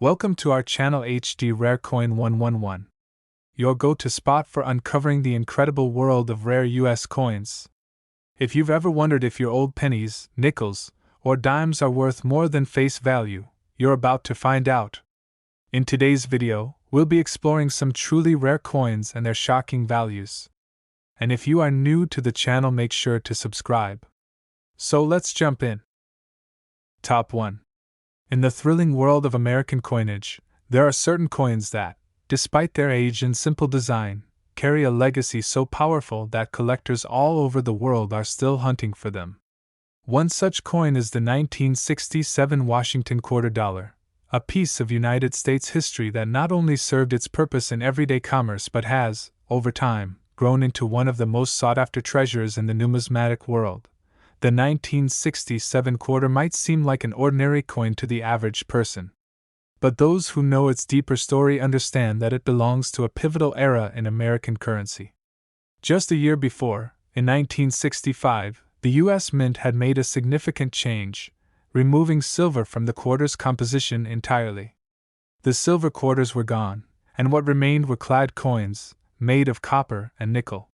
Welcome to our channel HD Rare Coin 111, your go-to spot for uncovering the incredible world of rare US coins. If you've ever wondered if your old pennies, nickels, or dimes are worth more than face value, you're about to find out. In today's video, we'll be exploring some truly rare coins and their shocking values. And if you are new to the channel, make sure to subscribe. So let's jump in. Top 1. In the thrilling world of American coinage, there are certain coins that, despite their age and simple design, carry a legacy so powerful that collectors all over the world are still hunting for them. One such coin is the 1967 Washington quarter dollar, a piece of United States history that not only served its purpose in everyday commerce but has, over time, grown into one of the most sought-after treasures in the numismatic world. The 1967 quarter might seem like an ordinary coin to the average person. But those who know its deeper story understand that it belongs to a pivotal era in American currency. Just a year before, in 1965, the U.S. Mint had made a significant change, removing silver from the quarter's composition entirely. The silver quarters were gone, and what remained were clad coins, made of copper and nickel.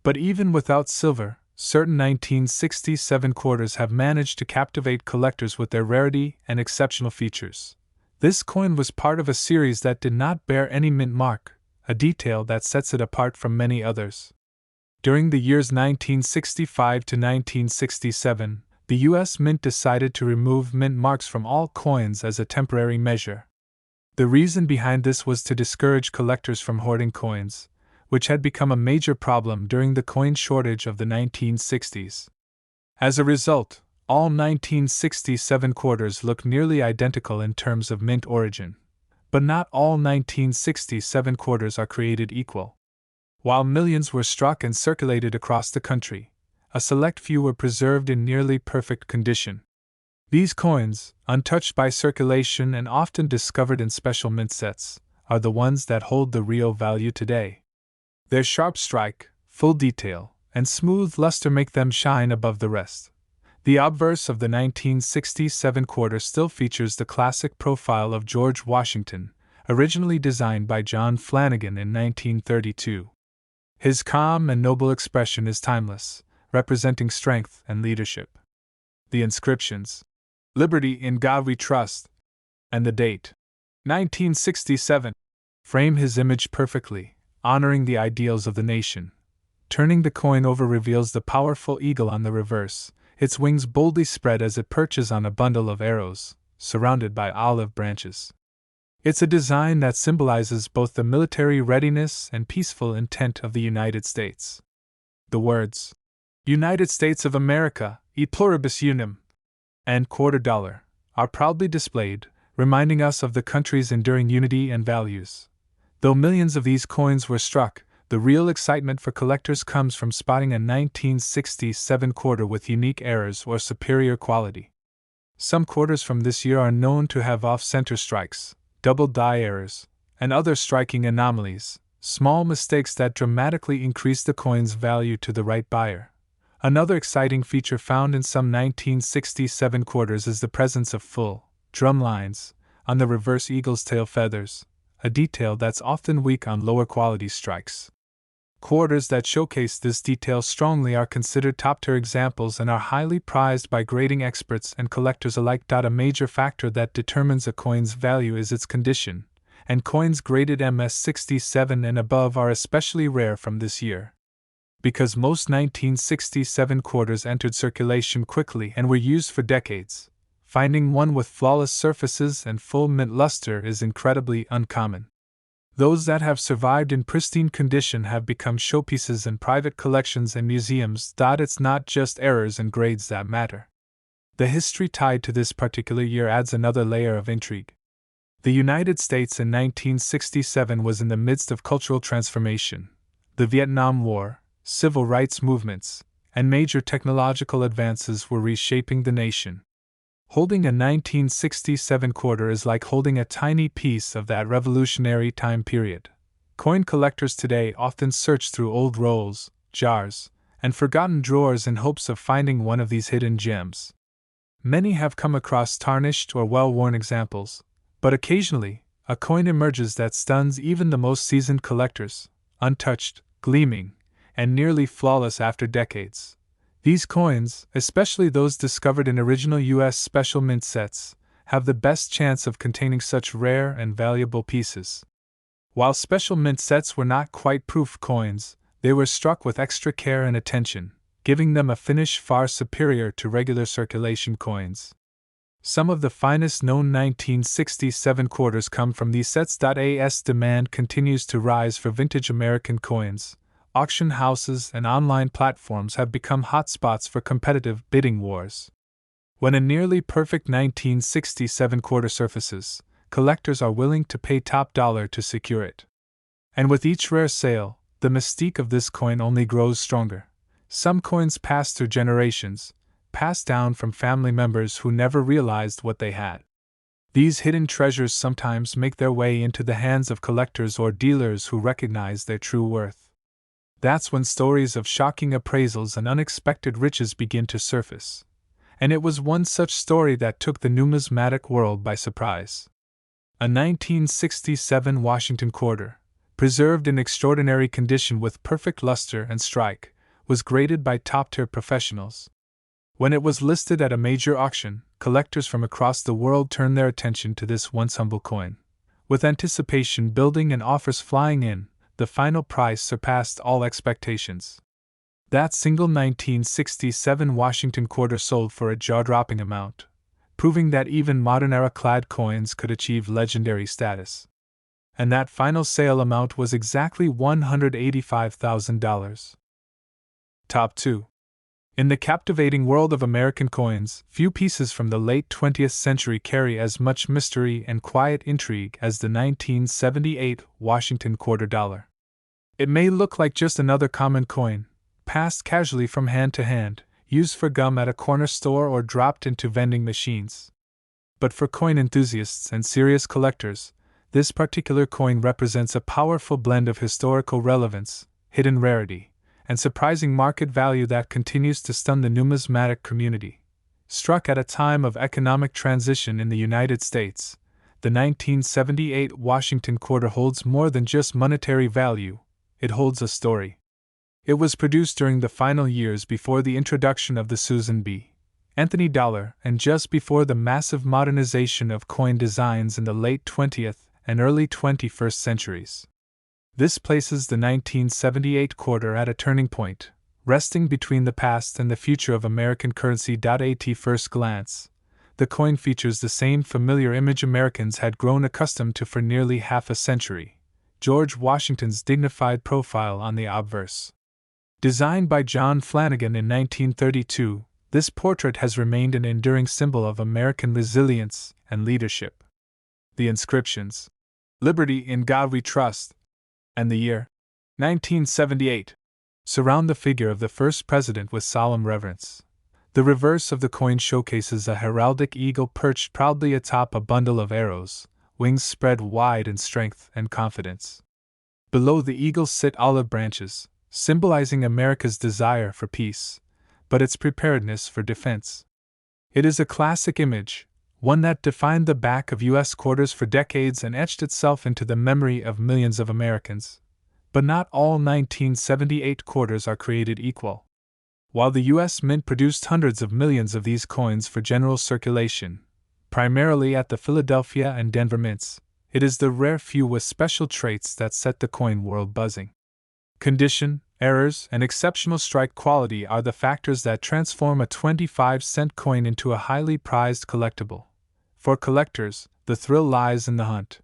But even without silver, certain 1967 quarters have managed to captivate collectors with their rarity and exceptional features. This coin was part of a series that did not bear any mint mark, a detail that sets it apart from many others. During the years 1965 to 1967, the U.S. Mint decided to remove mint marks from all coins as a temporary measure. The reason behind this was to discourage collectors from hoarding coins, which had become a major problem during the coin shortage of the 1960s. As a result, all 1967 quarters look nearly identical in terms of mint origin. But not all 1967 quarters are created equal. While millions were struck and circulated across the country, a select few were preserved in nearly perfect condition. These coins, untouched by circulation and often discovered in special mint sets, are the ones that hold the real value today. Their sharp strike, full detail, and smooth luster make them shine above the rest. The obverse of the 1967 quarter still features the classic profile of George Washington, originally designed by John Flanagan in 1932. His calm and noble expression is timeless, representing strength and leadership. The inscriptions, "Liberty in God We Trust," and the date, 1967, frame his image perfectly, honoring the ideals of the nation. Turning the coin over reveals the powerful eagle on the reverse, its wings boldly spread as it perches on a bundle of arrows, surrounded by olive branches. It's a design that symbolizes both the military readiness and peaceful intent of the United States. The words, "United States of America, e pluribus unum," and quarter dollar, are proudly displayed, reminding us of the country's enduring unity and values. Though millions of these coins were struck, the real excitement for collectors comes from spotting a 1967 quarter with unique errors or superior quality. Some quarters from this year are known to have off-center strikes, double die errors, and other striking anomalies, small mistakes that dramatically increase the coin's value to the right buyer. Another exciting feature found in some 1967 quarters is the presence of full, drum lines on the reverse eagle's tail feathers, a detail that's often weak on lower quality strikes. Quarters that showcase this detail strongly are considered top-tier examples and are highly prized by grading experts and collectors alike. A major factor that determines a coin's value is its condition, and coins graded MS67 and above are especially rare from this year. Because most 1967 quarters entered circulation quickly and were used for decades, finding one with flawless surfaces and full mint luster is incredibly uncommon. Those that have survived in pristine condition have become showpieces in private collections and museums. It's not just errors and grades that matter. The history tied to this particular year adds another layer of intrigue. The United States in 1967 was in the midst of cultural transformation. The Vietnam War, civil rights movements, and major technological advances were reshaping the nation. Holding a 1967 quarter is like holding a tiny piece of that revolutionary time period. Coin collectors today often search through old rolls, jars, and forgotten drawers in hopes of finding one of these hidden gems. Many have come across tarnished or well-worn examples, But occasionally, a coin emerges that stuns even the most seasoned collectors, untouched, gleaming, and nearly flawless after decades. These coins, especially those discovered in original U.S. special mint sets, have the best chance of containing such rare and valuable pieces. While special mint sets were not quite proof coins, they were struck with extra care and attention, giving them a finish far superior to regular circulation coins. Some of the finest known 1967 quarters come from these sets. As demand continues to rise for vintage American coins, auction houses and online platforms have become hotspots for competitive bidding wars. When a nearly perfect 1967 quarter surfaces, collectors are willing to pay top dollar to secure it. And with each rare sale, the mystique of this coin only grows stronger. Some coins pass through generations, passed down from family members who never realized what they had. These hidden treasures sometimes make their way into the hands of collectors or dealers who recognize their true worth. That's when stories of shocking appraisals and unexpected riches begin to surface. And it was one such story that took the numismatic world by surprise. A 1967 Washington quarter, preserved in extraordinary condition with perfect luster and strike, was graded by top-tier professionals. When it was listed at a major auction, collectors from across the world turned their attention to this once humble coin. With anticipation building and offers flying in, the final price surpassed all expectations. That single 1967 Washington quarter sold for a jaw-dropping amount, proving that even modern-era clad coins could achieve legendary status. And that final sale amount was exactly $185,000. Top 2. In the captivating world of American coins, few pieces from the late 20th century carry as much mystery and quiet intrigue as the 1978 Washington quarter dollar. It may look like just another common coin, passed casually from hand to hand, used for gum at a corner store or dropped into vending machines. But for coin enthusiasts and serious collectors, this particular coin represents a powerful blend of historical relevance, hidden rarity, and surprising market value that continues to stun the numismatic community. Struck at a time of economic transition in the United States, the 1978 Washington quarter holds more than just monetary value, it holds a story. It was produced during the final years before the introduction of the Susan B. Anthony dollar and just before the massive modernization of coin designs in the late 20th and early 21st centuries. This places the 1978 quarter at a turning point, resting between the past and the future of American currency. At first glance, the coin features the same familiar image Americans had grown accustomed to for nearly half a century: George Washington's dignified profile on the obverse. Designed by John Flanagan in 1932, this portrait has remained an enduring symbol of American resilience and leadership. The inscriptions, "Liberty in God We Trust," and the year 1978 surround the figure of the first president with solemn reverence. The reverse of the coin showcases a heraldic eagle perched proudly atop a bundle of arrows, wings spread wide in strength and confidence. Below the eagle sit olive branches, symbolizing America's desire for peace, but its preparedness for defense. It is a classic image, one that defined the back of U.S. quarters for decades and etched itself into the memory of millions of Americans. But not all 1978 quarters are created equal. While the U.S. Mint produced hundreds of millions of these coins for general circulation, primarily at the Philadelphia and Denver mints, it is the rare few with special traits that set the coin world buzzing. Condition, errors, and exceptional strike quality are the factors that transform a 25-cent coin into a highly prized collectible. For collectors, the thrill lies in the hunt.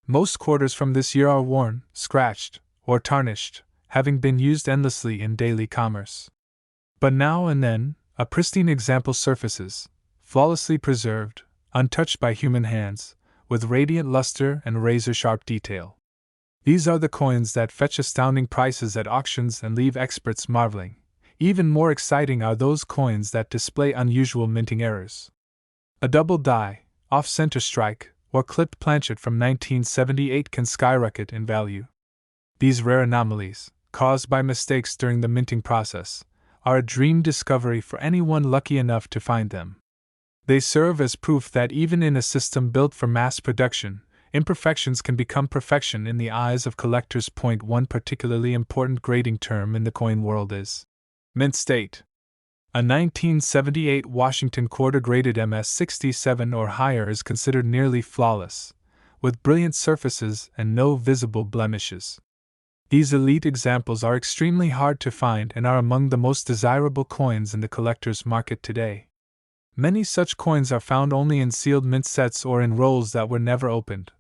Most quarters from this year are worn, scratched, or tarnished, having been used endlessly in daily commerce. But now and then, a pristine example surfaces, flawlessly preserved, untouched by human hands, with radiant luster and razor-sharp detail. These are the coins that fetch astounding prices at auctions and leave experts marveling. Even more exciting are those coins that display unusual minting errors. A double die, off-center strike, or clipped planchet from 1978 can skyrocket in value. These rare anomalies, caused by mistakes during the minting process, are a dream discovery for anyone lucky enough to find them. They serve as proof that even in a system built for mass production, imperfections can become perfection in the eyes of collectors. One particularly important grading term in the coin world is mint state. A 1978 Washington quarter graded MS-67 or higher is considered nearly flawless, with brilliant surfaces and no visible blemishes. These elite examples are extremely hard to find and are among the most desirable coins in the collector's market today. Many such coins are found only in sealed mint sets or in rolls that were never opened.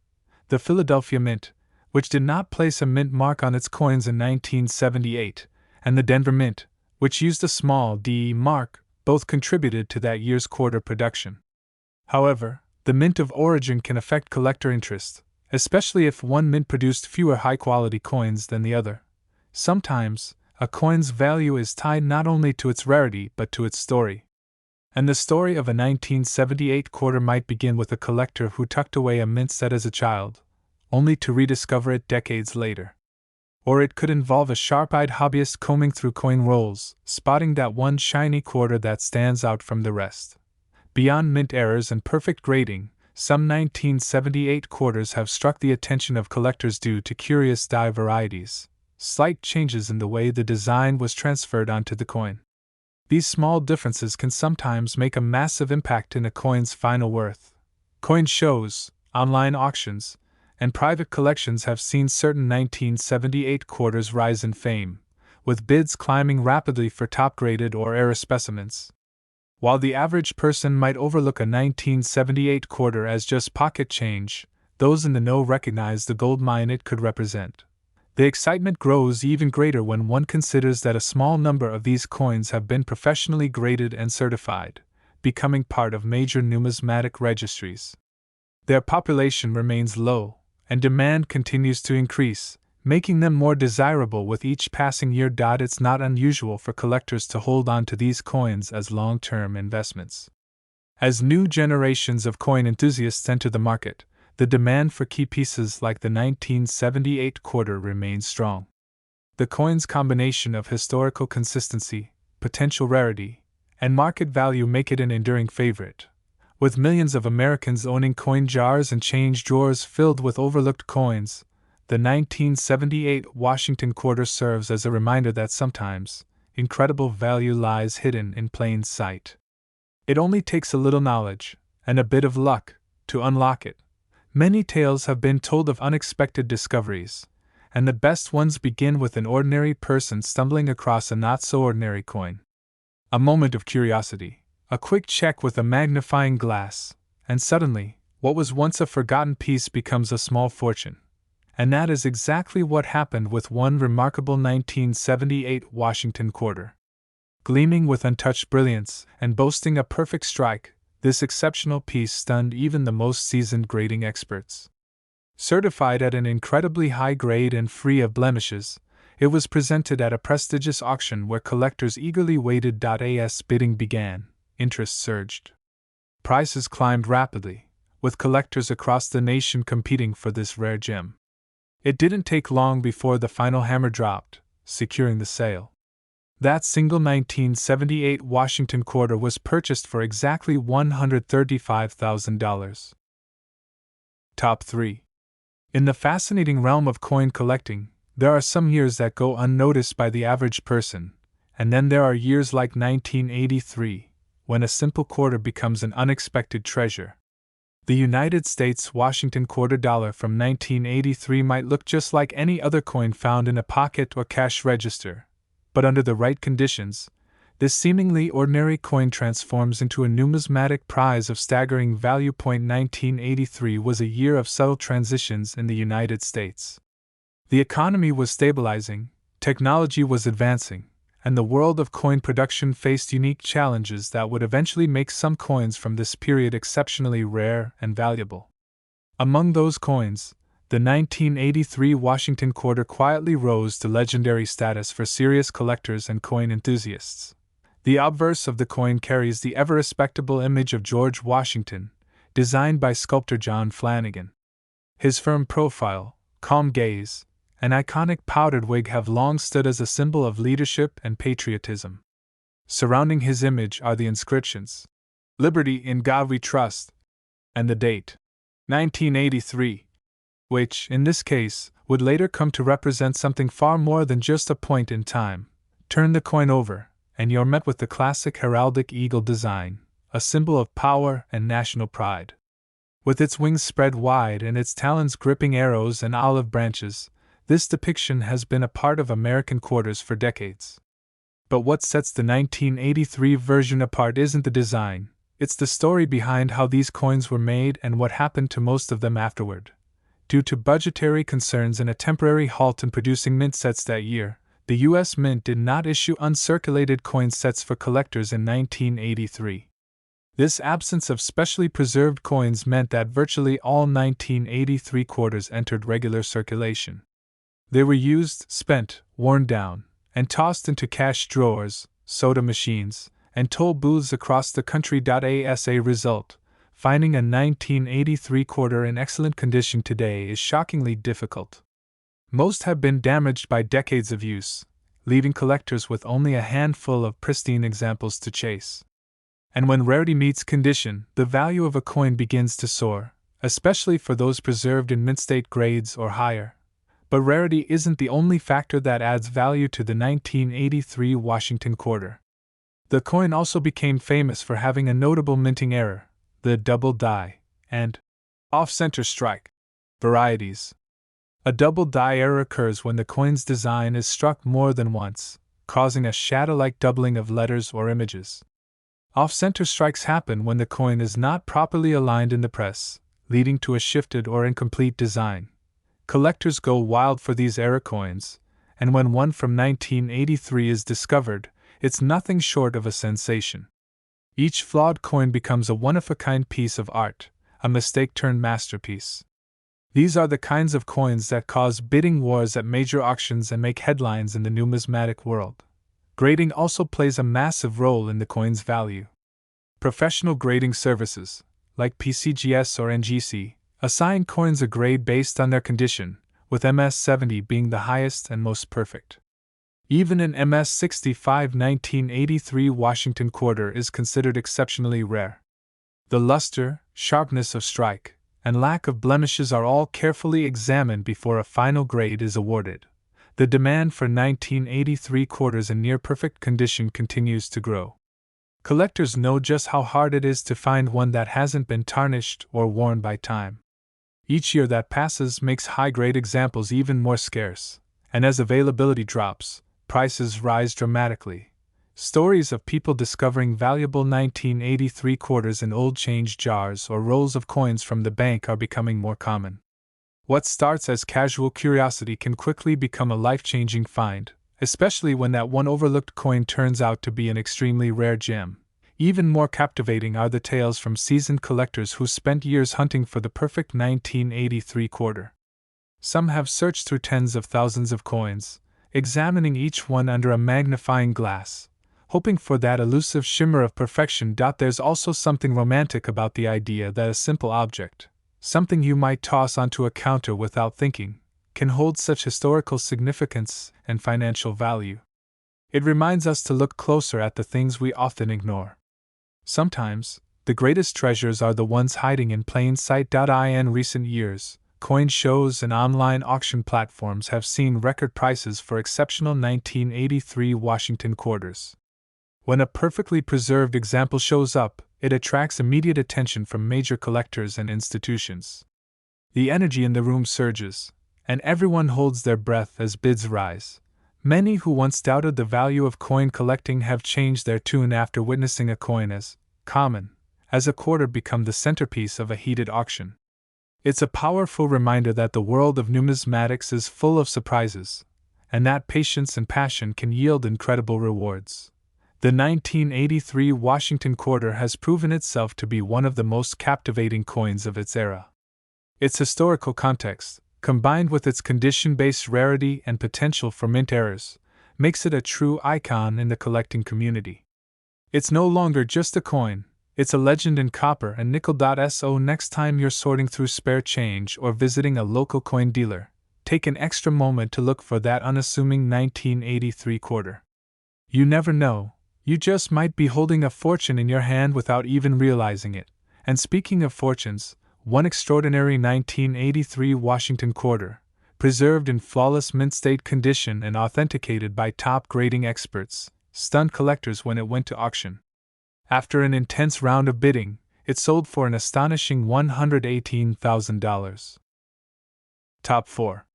The Philadelphia Mint, which did not place a mint mark on its coins in 1978, and the Denver Mint, which used a small D mark, both contributed to that year's quarter production. However, the mint of origin can affect collector interest, especially if one mint produced fewer high-quality coins than the other. Sometimes, a coin's value is tied not only to its rarity but to its story. And the story of a 1978 quarter might begin with a collector who tucked away a mint set as a child, only to rediscover it decades later. Or it could involve a sharp-eyed hobbyist combing through coin rolls, spotting that one shiny quarter that stands out from the rest. Beyond mint errors and perfect grading, some 1978 quarters have struck the attention of collectors due to curious die varieties, slight changes in the way the design was transferred onto the coin. These small differences can sometimes make a massive impact in a coin's final worth. Coin shows, online auctions, and private collections have seen certain 1978 quarters rise in fame, with bids climbing rapidly for top-graded or rare specimens. While the average person might overlook a 1978 quarter as just pocket change, those in the know recognize the gold mine it could represent. The excitement grows even greater when one considers that a small number of these coins have been professionally graded and certified, becoming part of major numismatic registries. Their population remains low, and demand continues to increase, making them more desirable with each passing year. It's not unusual for collectors to hold on to these coins as long-term investments. As new generations of coin enthusiasts enter the market, the demand for key pieces like the 1978 quarter remains strong. The coin's combination of historical consistency, potential rarity, and market value make it an enduring favorite. With millions of Americans owning coin jars and change drawers filled with overlooked coins, the 1978 Washington quarter serves as a reminder that sometimes, incredible value lies hidden in plain sight. It only takes a little knowledge, and a bit of luck, to unlock it. Many tales have been told of unexpected discoveries, and the best ones begin with an ordinary person stumbling across a not-so-ordinary coin. A moment of curiosity, a quick check with a magnifying glass, and suddenly, what was once a forgotten piece becomes a small fortune. And that is exactly what happened with one remarkable 1978 Washington quarter. Gleaming with untouched brilliance and boasting a perfect strike, this exceptional piece stunned even the most seasoned grading experts. Certified at an incredibly high grade and free of blemishes, it was presented at a prestigious auction where collectors eagerly waited. As bidding began, interest surged. Prices climbed rapidly, with collectors across the nation competing for this rare gem. It didn't take long before the final hammer dropped, securing the sale. That single 1978 Washington quarter was purchased for exactly $135,000. Top 3. In the fascinating realm of coin collecting, there are some years that go unnoticed by the average person, and then there are years like 1983, when a simple quarter becomes an unexpected treasure. The United States Washington quarter dollar from 1983 might look just like any other coin found in a pocket or cash register, but under the right conditions, this seemingly ordinary coin transforms into a numismatic prize of staggering value. 1983 was a year of subtle transitions in the United States. The economy was stabilizing, technology was advancing, and the world of coin production faced unique challenges that would eventually make some coins from this period exceptionally rare and valuable. Among those coins, the 1983 Washington quarter quietly rose to legendary status for serious collectors and coin enthusiasts. The obverse of the coin carries the ever-respectable image of George Washington, designed by sculptor John Flanagan. His firm profile, calm gaze, and iconic powdered wig have long stood as a symbol of leadership and patriotism. Surrounding his image are the inscriptions, Liberty in God We Trust, and the date, 1983, which, in this case, would later come to represent something far more than just a point in time. Turn the coin over, and you're met with the classic heraldic eagle design, a symbol of power and national pride. With its wings spread wide and its talons gripping arrows and olive branches, this depiction has been a part of American quarters for decades. But what sets the 1983 version apart isn't the design, it's the story behind how these coins were made and what happened to most of them afterward. Due to budgetary concerns and a temporary halt in producing mint sets that year, the U.S. Mint did not issue uncirculated coin sets for collectors in 1983. This absence of specially preserved coins meant that virtually all 1983 quarters entered regular circulation. They were used, spent, worn down, and tossed into cash drawers, soda machines, and toll booths across the country. As a result, finding a 1983 quarter in excellent condition today is shockingly difficult. Most have been damaged by decades of use, leaving collectors with only a handful of pristine examples to chase. And when rarity meets condition, the value of a coin begins to soar, especially for those preserved in mint state grades or higher. But rarity isn't the only factor that adds value to the 1983 Washington quarter. The coin also became famous for having a notable minting error, the double die, and off-center strike varieties. A double die error occurs when the coin's design is struck more than once, causing a shadow-like doubling of letters or images. Off-center strikes happen when the coin is not properly aligned in the press, leading to a shifted or incomplete design. Collectors go wild for these error coins, and when one from 1983 is discovered, it's nothing short of a sensation. Each flawed coin becomes a one-of-a-kind piece of art, a mistake-turned masterpiece. These are the kinds of coins that cause bidding wars at major auctions and make headlines in the numismatic world. Grading also plays a massive role in the coin's value. Professional grading services, like PCGS or NGC, assign coins a grade based on their condition, with MS70 being the highest and most perfect. Even an MS65 1983 Washington quarter is considered exceptionally rare. The luster, sharpness of strike, and lack of blemishes are all carefully examined before a final grade is awarded. The demand for 1983 quarters in near-perfect condition continues to grow. Collectors know just how hard it is to find one that hasn't been tarnished or worn by time. Each year that passes makes high-grade examples even more scarce, and as availability drops, prices rise dramatically. Stories of people discovering valuable 1983 quarters in old change jars or rolls of coins from the bank are becoming more common. What starts as casual curiosity can quickly become a life-changing find, especially when that one overlooked coin turns out to be an extremely rare gem. Even more captivating are the tales from seasoned collectors who spent years hunting for the perfect 1983 quarter. Some have searched through tens of thousands of coins, examining each one under a magnifying glass, hoping for that elusive shimmer of perfection. There's also something romantic about the idea that a simple object, something you might toss onto a counter without thinking, can hold such historical significance and financial value. It reminds us to look closer at the things we often ignore. Sometimes, the greatest treasures are the ones hiding in plain sight. In recent years, coin shows and online auction platforms have seen record prices for exceptional 1983 Washington quarters. When a perfectly preserved example shows up, it attracts immediate attention from major collectors and institutions. The energy in the room surges, and everyone holds their breath as bids rise. Many who once doubted the value of coin collecting have changed their tune after witnessing a coin as common as a quarter become the centerpiece of a heated auction. It's a powerful reminder that the world of numismatics is full of surprises, and that patience and passion can yield incredible rewards. The 1983 Washington quarter has proven itself to be one of the most captivating coins of its era. Its historical context, combined with its condition-based rarity and potential for mint errors, makes it a true icon in the collecting community. It's no longer just a coin, it's a legend in copper and nickel. So next time you're sorting through spare change or visiting a local coin dealer, take an extra moment to look for that unassuming 1983 quarter. You never know, You just might be holding a fortune in your hand without even realizing it. And speaking of fortunes, one extraordinary 1983 Washington quarter, preserved in flawless mint state condition and authenticated by top grading experts, stunned collectors when it went to auction. After an intense round of bidding, it sold for an astonishing $118,000. Top 4.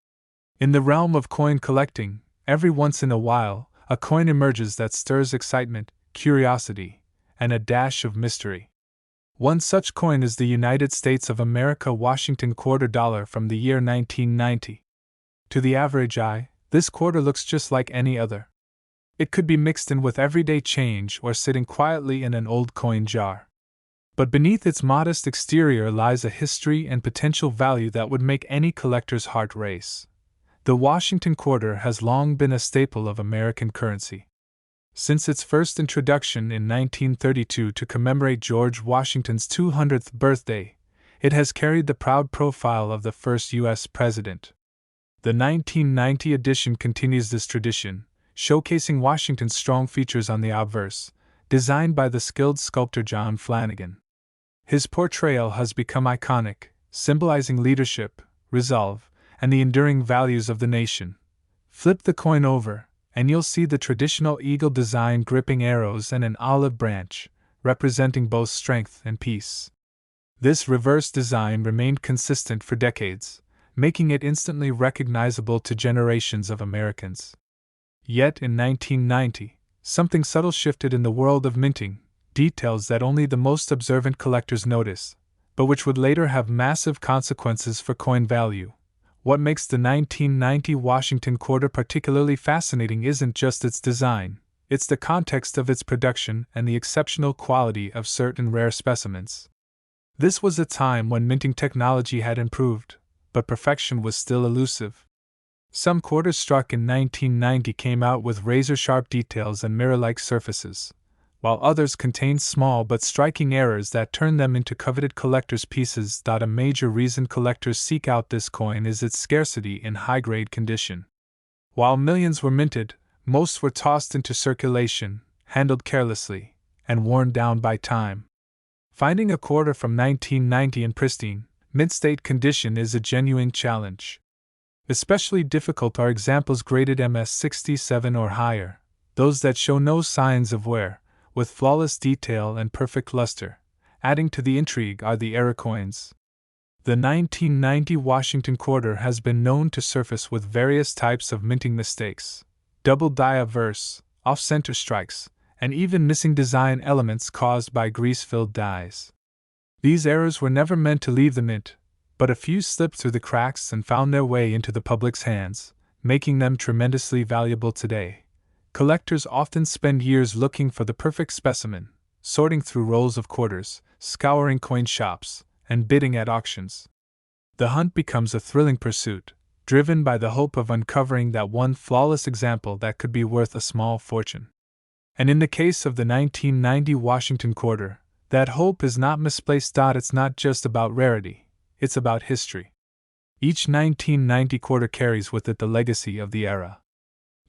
In the realm of coin collecting, every once in a while, a coin emerges that stirs excitement, curiosity, and a dash of mystery. One such coin is the United States of America Washington quarter dollar from the year 1990. To the average eye, this quarter looks just like any other. It could be mixed in with everyday change or sitting quietly in an old coin jar. But beneath its modest exterior lies a history and potential value that would make any collector's heart race. The Washington quarter has long been a staple of American currency. Since its first introduction in 1932 to commemorate George Washington's 200th birthday, it has carried the proud profile of the first U.S. president. The 1990 edition continues this tradition, showcasing Washington's strong features on the obverse, designed by the skilled sculptor John Flanagan. His portrayal has become iconic, symbolizing leadership, resolve, and the enduring values of the nation. Flip the coin over, and you'll see the traditional eagle design gripping arrows and an olive branch, representing both strength and peace. This reverse design remained consistent for decades, making it instantly recognizable to generations of Americans. Yet in 1990, something subtle shifted in the world of minting, details that only the most observant collectors notice, but which would later have massive consequences for coin value. What makes the 1990 Washington quarter particularly fascinating isn't just its design, it's the context of its production and the exceptional quality of certain rare specimens. This was a time when minting technology had improved, but perfection was still elusive. Some quarters struck in 1990 came out with razor-sharp details and mirror-like surfaces, while others contained small but striking errors that turned them into coveted collector's pieces. A major reason collectors seek out this coin is its scarcity in high-grade condition. While millions were minted, most were tossed into circulation, handled carelessly, and worn down by time. Finding a quarter from 1990 in pristine, mint-state condition is a genuine challenge. Especially difficult are examples graded MS67 or higher, those that show no signs of wear, with flawless detail and perfect luster. Adding to the intrigue are the error coins. The 1990 Washington quarter has been known to surface with various types of minting mistakes: double die obverse, off-center strikes, and even missing design elements caused by grease-filled dies. These errors were never meant to leave the mint, but a few slipped through the cracks and found their way into the public's hands, making them tremendously valuable today. Collectors often spend years looking for the perfect specimen, sorting through rolls of quarters, scouring coin shops, and bidding at auctions. The hunt becomes a thrilling pursuit, driven by the hope of uncovering that one flawless example that could be worth a small fortune. And in the case of the 1990 Washington quarter, that hope is not misplaced. It's not just about rarity, it's about history. Each 1990 quarter carries with it the legacy of the era.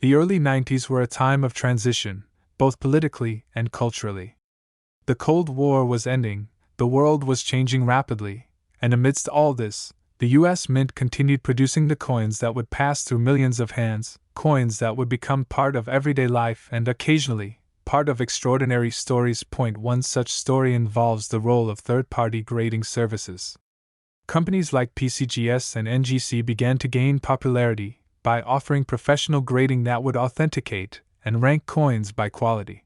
The early 90s were a time of transition, both politically and culturally. The Cold War was ending, the world was changing rapidly, and amidst all this, the U.S. Mint continued producing the coins that would pass through millions of hands, coins that would become part of everyday life and occasionally, part of extraordinary stories. One such story involves the role of third-party grading services. Companies like PCGS and NGC began to gain popularity by offering professional grading that would authenticate and rank coins by quality.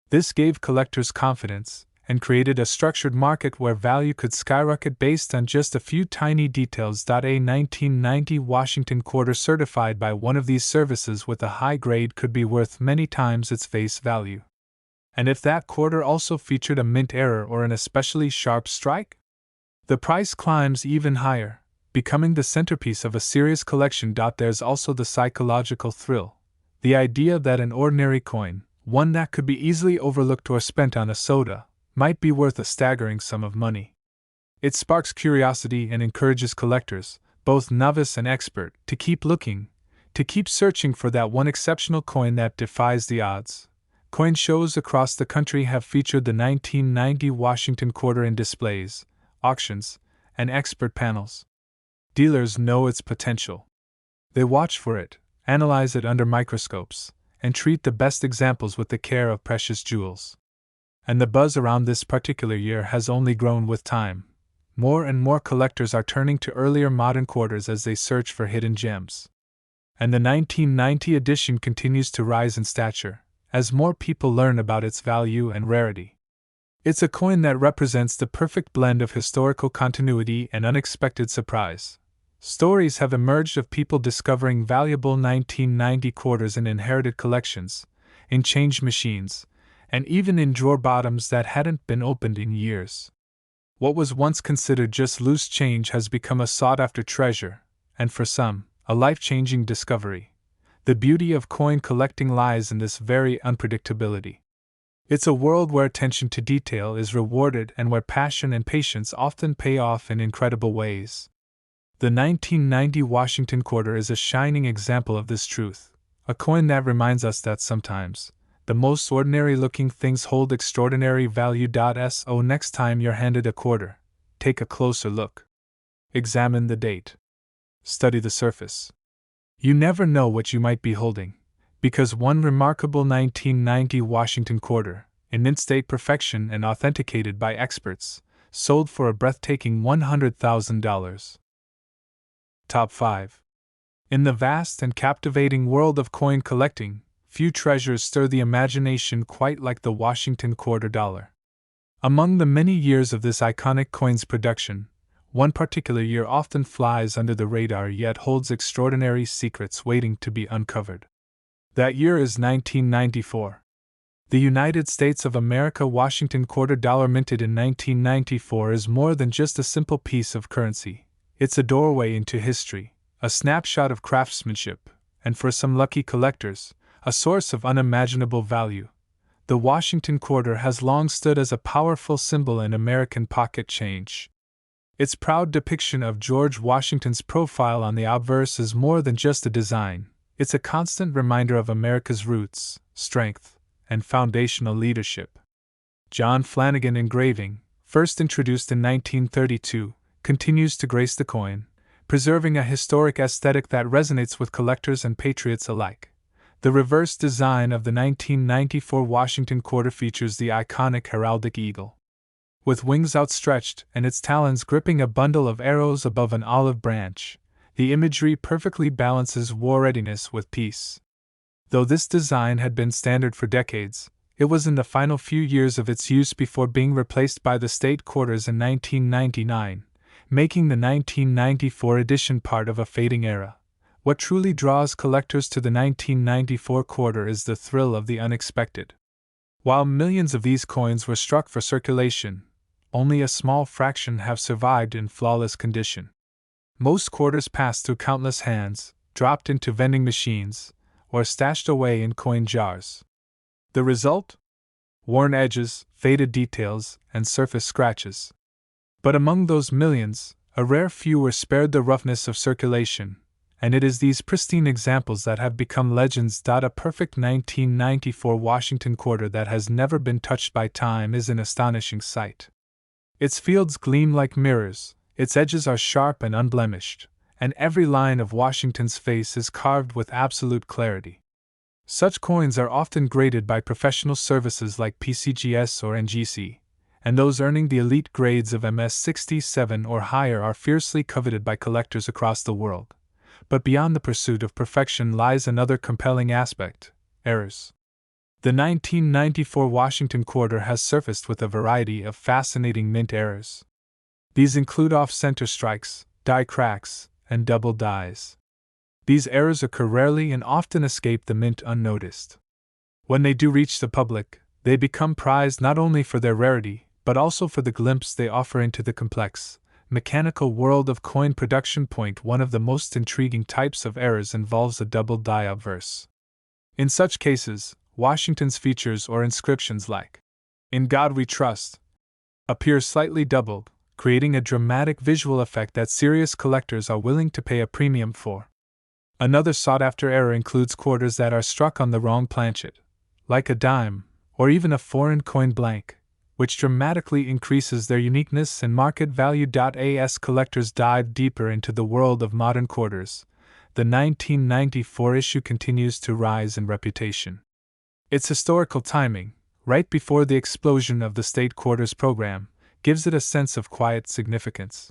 This gave collectors confidence and created a structured market where value could skyrocket based on just a few tiny details. A 1990 Washington quarter certified by one of these services with a high grade could be worth many times its face value. And if that quarter also featured a mint error or an especially sharp strike, the price climbs even higher, becoming the centerpiece of a serious collection. There's also the psychological thrill, the idea that an ordinary coin, one that could be easily overlooked or spent on a soda, might be worth a staggering sum of money. It sparks curiosity and encourages collectors, both novice and expert, to keep looking, to keep searching for that one exceptional coin that defies the odds. Coin shows across the country have featured the 1990 Washington quarter in displays, auctions, and expert panels. Dealers know its potential. They watch for it, analyze it under microscopes, and treat the best examples with the care of precious jewels. And the buzz around this particular year has only grown with time. More and more collectors are turning to earlier modern quarters as they search for hidden gems. And the 1990 edition continues to rise in stature, as more people learn about its value and rarity. It's a coin that represents the perfect blend of historical continuity and unexpected surprise. Stories have emerged of people discovering valuable 1990 quarters in inherited collections, in change machines, and even in drawer bottoms that hadn't been opened in years. What was once considered just loose change has become a sought-after treasure, and for some, a life-changing discovery. The beauty of coin collecting lies in this very unpredictability. It's a world where attention to detail is rewarded and where passion and patience often pay off in incredible ways. The 1990 Washington quarter is a shining example of this truth, a coin that reminds us that sometimes, the most ordinary-looking things hold extraordinary value. So next time you're handed a quarter, take a closer look. Examine the date. Study the surface. You never know what you might be holding, because one remarkable 1990 Washington quarter, in mint-state perfection and authenticated by experts, sold for a breathtaking $100,000. Top 5. In the vast and captivating world of coin collecting, few treasures stir the imagination quite like the Washington quarter dollar. Among the many years of this iconic coin's production, one particular year often flies under the radar yet holds extraordinary secrets waiting to be uncovered. That year is 1994. The United States of America Washington quarter dollar minted in 1994 is more than just a simple piece of currency. It's a doorway into history, a snapshot of craftsmanship, and for some lucky collectors, a source of unimaginable value. The Washington quarter has long stood as a powerful symbol in American pocket change. Its proud depiction of George Washington's profile on the obverse is more than just a design. It's a constant reminder of America's roots, strength, and foundational leadership. John Flanagan engraving, first introduced in 1932, continues to grace the coin, preserving a historic aesthetic that resonates with collectors and patriots alike. The reverse design of the 1994 Washington quarter features the iconic heraldic eagle. With wings outstretched and its talons gripping a bundle of arrows above an olive branch, the imagery perfectly balances war readiness with peace. Though this design had been standard for decades, it was in the final few years of its use before being replaced by the state quarters in 1999, making the 1994 edition part of a fading era. What truly draws collectors to the 1994 quarter is the thrill of the unexpected. While millions of these coins were struck for circulation, only a small fraction have survived in flawless condition. Most quarters passed through countless hands, dropped into vending machines, or stashed away in coin jars. The result? Worn edges, faded details, and surface scratches. But among those millions, a rare few were spared the roughness of circulation, and it is these pristine examples that have become legends. A perfect 1994 Washington quarter that has never been touched by time is an astonishing sight. Its fields gleam like mirrors, its edges are sharp and unblemished, and every line of Washington's face is carved with absolute clarity. Such coins are often graded by professional services like PCGS or NGC, and those earning the elite grades of MS67 or higher are fiercely coveted by collectors across the world. But beyond the pursuit of perfection lies another compelling aspect: errors. The 1994 Washington quarter has surfaced with a variety of fascinating mint errors. These include off-center strikes, die cracks, and double dies. These errors occur rarely and often escape the mint unnoticed. When they do reach the public, they become prized not only for their rarity, but also for the glimpse they offer into the complex, mechanical world of coin production. One of the most intriguing types of errors involves a double die obverse. In such cases, Washington's features or inscriptions like, "In God We Trust," appear slightly doubled, creating a dramatic visual effect that serious collectors are willing to pay a premium for. Another sought-after error includes quarters that are struck on the wrong planchet, like a dime, or even a foreign coin blank, which dramatically increases their uniqueness and market value. As collectors dive deeper into the world of modern quarters, the 1994 issue continues to rise in reputation. Its historical timing, right before the explosion of the state quarters program, gives it a sense of quiet significance.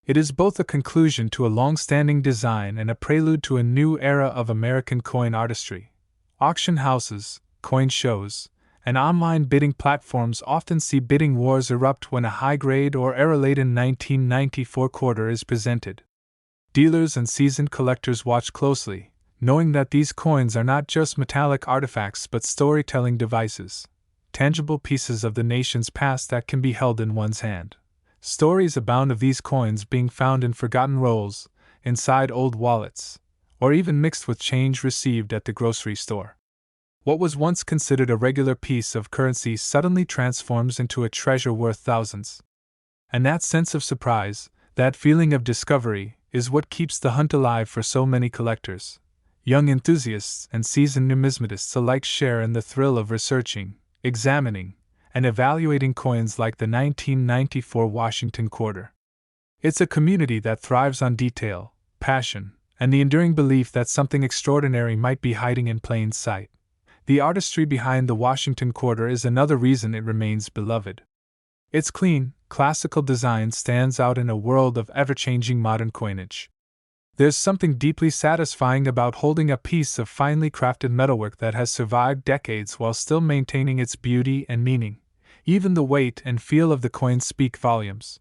It is both a conclusion to a long-standing design and a prelude to a new era of American coin artistry. Auction houses, coin shows, and online bidding platforms often see bidding wars erupt when a high-grade or era-laden 1994 quarter is presented. Dealers and seasoned collectors watch closely, knowing that these coins are not just metallic artifacts but storytelling devices, tangible pieces of the nation's past that can be held in one's hand. Stories abound of these coins being found in forgotten rolls, inside old wallets, or even mixed with change received at the grocery store. What was once considered a regular piece of currency suddenly transforms into a treasure worth thousands. And that sense of surprise, that feeling of discovery, is what keeps the hunt alive for so many collectors. Young enthusiasts and seasoned numismatists alike share in the thrill of researching, examining, and evaluating coins like the 1994 Washington quarter. It's a community that thrives on detail, passion, and the enduring belief that something extraordinary might be hiding in plain sight. The artistry behind the Washington quarter is another reason it remains beloved. Its clean, classical design stands out in a world of ever-changing modern coinage. There's something deeply satisfying about holding a piece of finely crafted metalwork that has survived decades while still maintaining its beauty and meaning. Even the weight and feel of the coin speak volumes.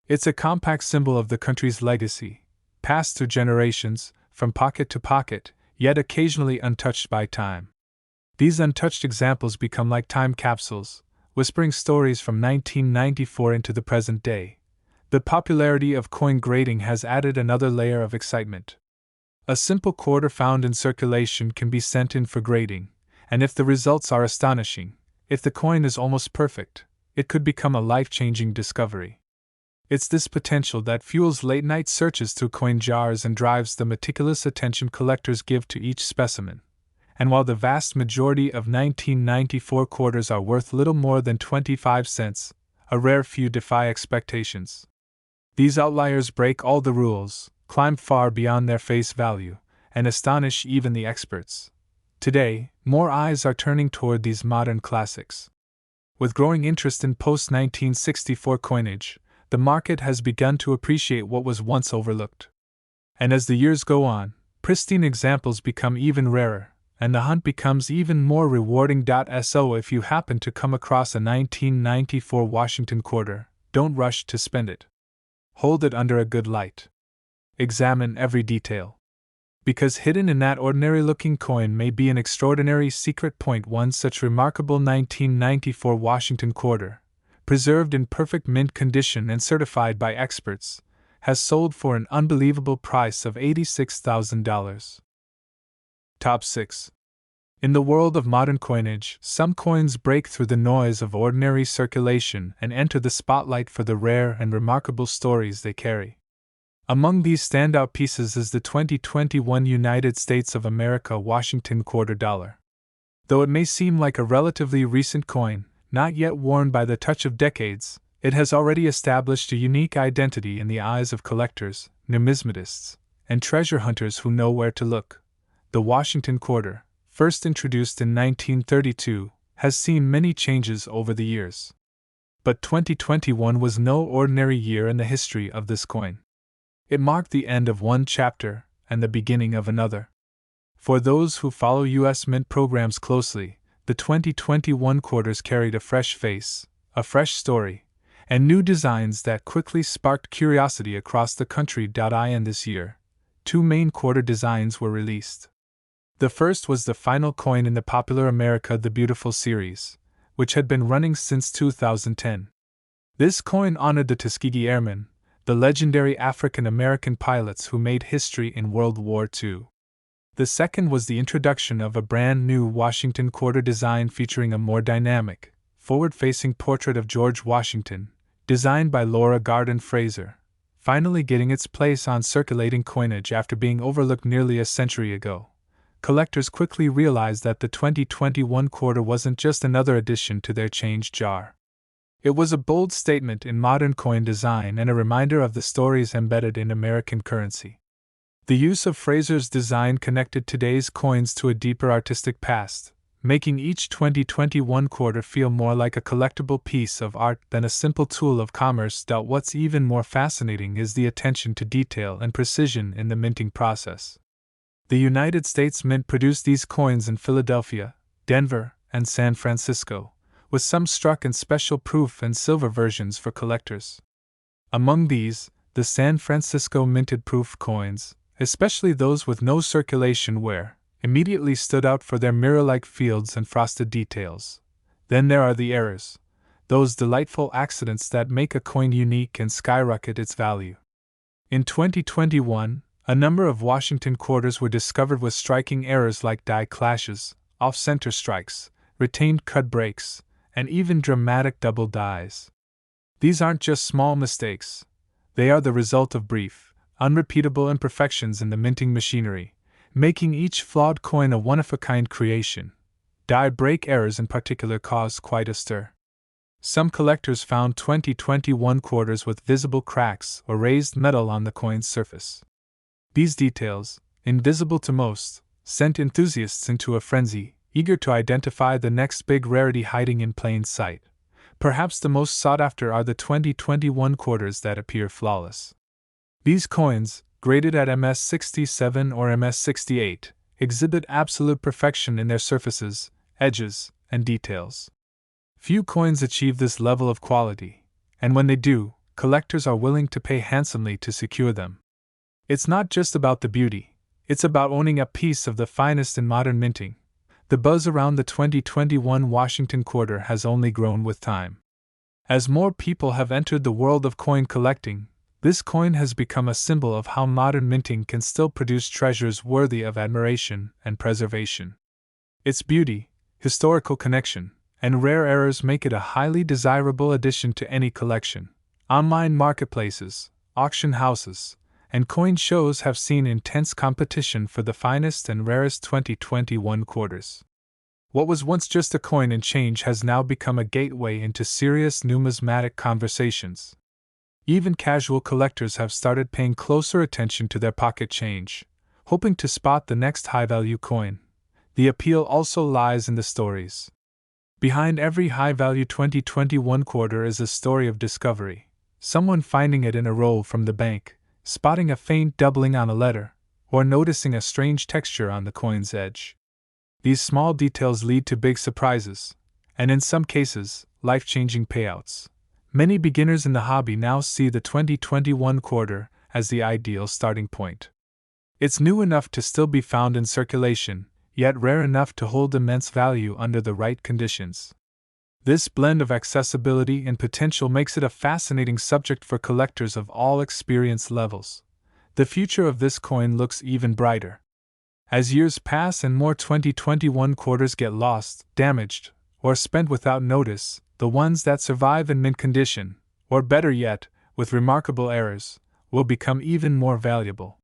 It's a compact symbol of the country's legacy, passed through generations, from pocket to pocket, yet occasionally untouched by time. These untouched examples become like time capsules, whispering stories from 1994 into the present day. The popularity of coin grading has added another layer of excitement. A simple quarter found in circulation can be sent in for grading, and if the results are astonishing, if the coin is almost perfect, it could become a life-changing discovery. It's this potential that fuels late-night searches through coin jars and drives the meticulous attention collectors give to each specimen. And while the vast majority of 1994 quarters are worth little more than 25 cents, a rare few defy expectations. These outliers break all the rules, climb far beyond their face value, and astonish even the experts. Today, more eyes are turning toward these modern classics. With growing interest in post-1964 coinage, the market has begun to appreciate what was once overlooked. And as the years go on, pristine examples become even rarer, and the hunt becomes even more rewarding. So if you happen to come across a 1994 Washington quarter, don't rush to spend it. Hold it under a good light. Examine every detail. Because hidden in that ordinary-looking coin may be an extraordinary secret point. One such remarkable 1994 Washington quarter, preserved in perfect mint condition and certified by experts, has sold for an unbelievable price of $86,000. Top 6. In the world of modern coinage, some coins break through the noise of ordinary circulation and enter the spotlight for the rare and remarkable stories they carry. Among these standout pieces is the 2021 United States of America Washington quarter dollar. Though it may seem like a relatively recent coin, not yet worn by the touch of decades, it has already established a unique identity in the eyes of collectors, numismatists, and treasure hunters who know where to look. The Washington quarter, first introduced in 1932, has seen many changes over the years. But 2021 was no ordinary year in the history of this coin. It marked the end of one chapter and the beginning of another. For those who follow U.S. Mint programs closely, the 2021 quarters carried a fresh face, a fresh story, and new designs that quickly sparked curiosity across the country. In this year, two main quarter designs were released. The first was the final coin in the popular America the Beautiful series, which had been running since 2010. This coin honored the Tuskegee Airmen, the legendary African-American pilots who made history in World War II. The second was the introduction of a brand new Washington quarter design featuring a more dynamic, forward-facing portrait of George Washington, designed by Laura Garden Fraser, finally getting its place on circulating coinage after being overlooked nearly a century ago. collectors quickly realized that the 2021 quarter wasn't just another addition to their change jar. It was a bold statement in modern coin design and a reminder of the stories embedded in American currency. The use of Fraser's design connected today's coins to a deeper artistic past, making each 2021 quarter feel more like a collectible piece of art than a simple tool of commerce. What's even more fascinating is the attention to detail and precision in the minting process. The United States Mint produced these coins in Philadelphia, Denver, and San Francisco, with some struck in special proof and silver versions for collectors. Among these, the San Francisco minted proof coins, especially those with no circulation wear, immediately stood out for their mirror-like fields and frosted details. Then there are the errors, those delightful accidents that make a coin unique and skyrocket its value. In 2021, a number of Washington quarters were discovered with striking errors like die clashes, off-center strikes, retained cut breaks, and even dramatic double dies. These aren't just small mistakes, they are the result of brief, unrepeatable imperfections in the minting machinery, making each flawed coin a one-of-a-kind creation. Die break errors in particular caused quite a stir. Some collectors found 2021 quarters with visible cracks or raised metal on the coin's surface. These details, invisible to most, sent enthusiasts into a frenzy, eager to identify the next big rarity hiding in plain sight. Perhaps the most sought after are the 2021 quarters that appear flawless. These coins, graded at MS67 or MS68, exhibit absolute perfection in their surfaces, edges, and details. Few coins achieve this level of quality, and when they do, collectors are willing to pay handsomely to secure them. It's not just about the beauty, it's about owning a piece of the finest in modern minting. The buzz around the 2021 Washington quarter has only grown with time. As more people have entered the world of coin collecting, this coin has become a symbol of how modern minting can still produce treasures worthy of admiration and preservation. Its beauty, historical connection, and rare errors make it a highly desirable addition to any collection. Online marketplaces, auction houses, and coin shows have seen intense competition for the finest and rarest 2021 quarters. What was once just a coin and change has now become a gateway into serious numismatic conversations. Even casual collectors have started paying closer attention to their pocket change, hoping to spot the next high-value coin. The appeal also lies in the stories. Behind every high-value 2021 quarter is a story of discovery, someone finding it in a roll from the bank, spotting a faint doubling on a letter, or noticing a strange texture on the coin's edge. These small details lead to big surprises, and in some cases, life-changing payouts. Many beginners in the hobby now see the 2021 quarter as the ideal starting point. It's new enough to still be found in circulation, yet rare enough to hold immense value under the right conditions. This blend of accessibility and potential makes it a fascinating subject for collectors of all experience levels. The future of this coin looks even brighter. As years pass and more 2021 quarters get lost, damaged, or spent without notice, the ones that survive in mint condition, or better yet, with remarkable errors, will become even more valuable.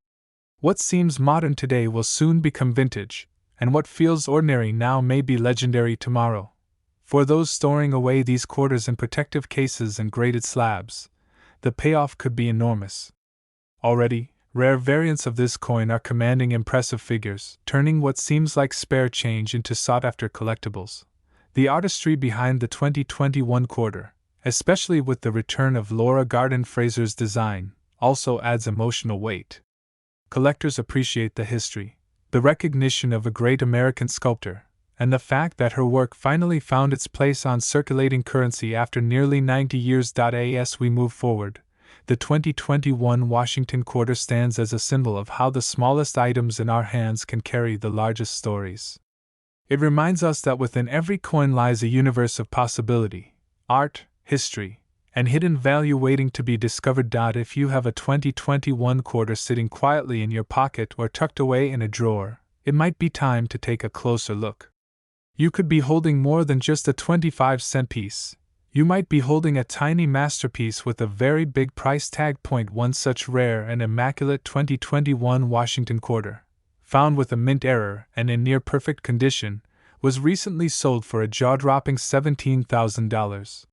What seems modern today will soon become vintage, and what feels ordinary now may be legendary tomorrow. For those storing away these quarters in protective cases and graded slabs, the payoff could be enormous. Already, rare variants of this coin are commanding impressive figures, turning what seems like spare change into sought-after collectibles. The artistry behind the 2021 quarter, especially with the return of Laura Garden Fraser's design, also adds emotional weight. Collectors appreciate the history, the recognition of a great American sculptor, and the fact that her work finally found its place on circulating currency after nearly 90 years. As we move forward, the 2021 Washington quarter stands as a symbol of how the smallest items in our hands can carry the largest stories. It reminds us that within every coin lies a universe of possibility, art, history, and hidden value waiting to be discovered. If you have a 2021 quarter sitting quietly in your pocket or tucked away in a drawer, it might be time to take a closer look. You could be holding more than just a 25-cent piece. You might be holding a tiny masterpiece with a very big price tag. One such rare and immaculate 2021 Washington quarter, found with a mint error and in near perfect condition, was recently sold for a jaw-dropping $17,000.